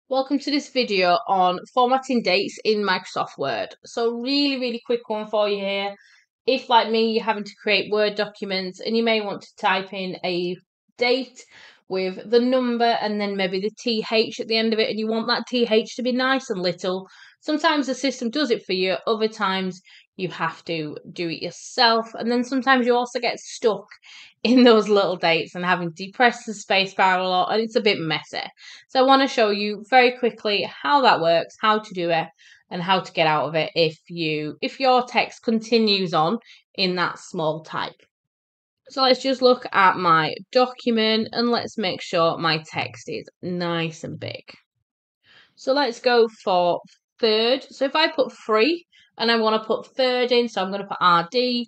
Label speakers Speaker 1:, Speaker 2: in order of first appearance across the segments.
Speaker 1: Welcome to this video on formatting dates in Microsoft Word. So really quick one for you here. If like me, you're having to create Word documents and you may want to type in a date with the number and then maybe the TH at the end of it, and you want that TH to be nice and little. Sometimes the system does it for you, other times you have to do it yourself, and then sometimes you also get stuck in those little dates and having to press the spacebar a lot, and it's a bit messy. So I want to show you very quickly how that works, how to do it, and how to get out of it if your text continues on in that small type. So let's just look at my document and let's make sure my text is nice and big. So let's go for third. So if I put 3 and I want to put third in, so I'm going to put RD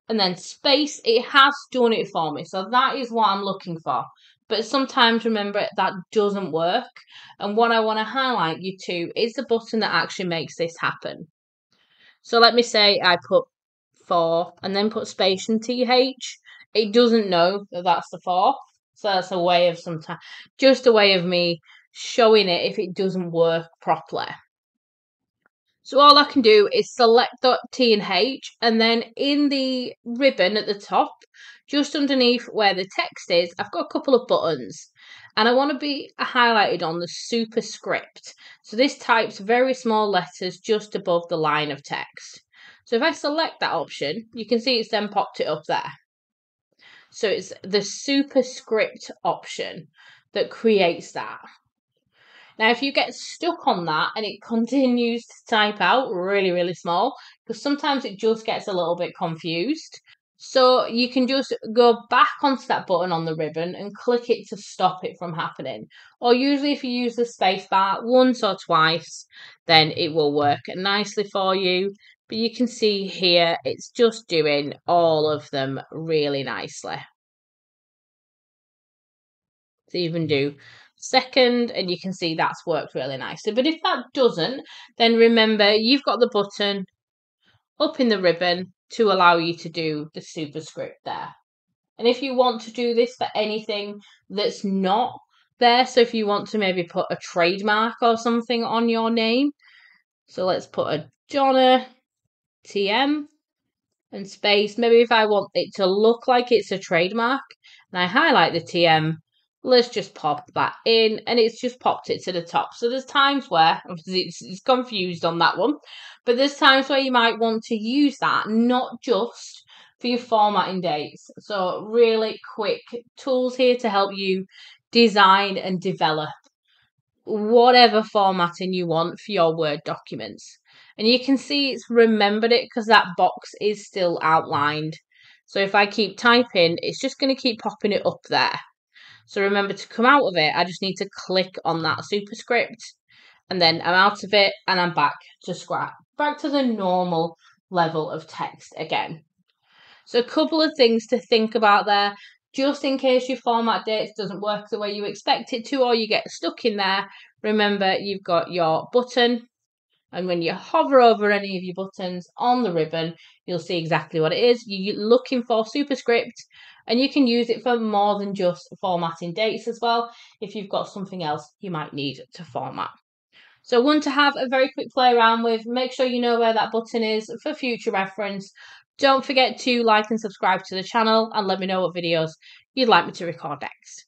Speaker 1: and then space, it has done it for me. So that is what I'm looking for. But sometimes, remember, that doesn't work. And what I want to highlight you to is the button that actually makes this happen. So let me say I put 4 and then put space and TH. It doesn't know that that's the 4. So that's a way of just a way of me showing it if it doesn't work properly. So all I can do is select that T and H, and then in the ribbon at the top, just underneath where the text is, I've got a couple of buttons, and I want to be highlighted on the superscript. So this types very small letters just above the line of text. So if I select that option, you can see it's then popped it up there. So it's the superscript option that creates that. Now, if you get stuck on that and it continues to type out really small, because sometimes it just gets a little bit confused. So you can just go back onto that button on the ribbon and click it to stop it from happening. Or usually if you use the space bar once or twice, then it will work nicely for you. But you can see here, it's just doing all of them really nicely. To even do second, and you can see that's worked really nicely. But if that doesn't, then remember you've got the button up in the ribbon to allow you to do the superscript there. And if you want to do this for anything that's not there, so if you want to maybe put a trademark or something on your name, so let's put a Donna TM and space. Maybe if I want it to look like it's a trademark and I highlight the TM, let's just pop that in, and it's just popped it to the top. So there's times where it's confused on that one, but there's times where you might want to use that, not just for your formatting dates. So really quick tools here to help you design and develop whatever formatting you want for your Word documents. And you can see it's remembered it because that box is still outlined. So if I keep typing, it's just going to keep popping it up there. So remember, to come out of it, I just need to click on that superscript, and then I'm out of it and I'm back to scratch, back to the normal level of text again. So a couple of things to think about there, just in case your format dates doesn't work the way you expect it to, or you get stuck in there. Remember, you've got your button, and when you hover over any of your buttons on the ribbon, you'll see exactly what it is. You're looking for superscript, and you can use it for more than just formatting dates as well, if you've got something else you might need to format. So one to have a very quick play around with. Make sure you know where that button is for future reference. Don't forget to like and subscribe to the channel, and let me know what videos you'd like me to record next.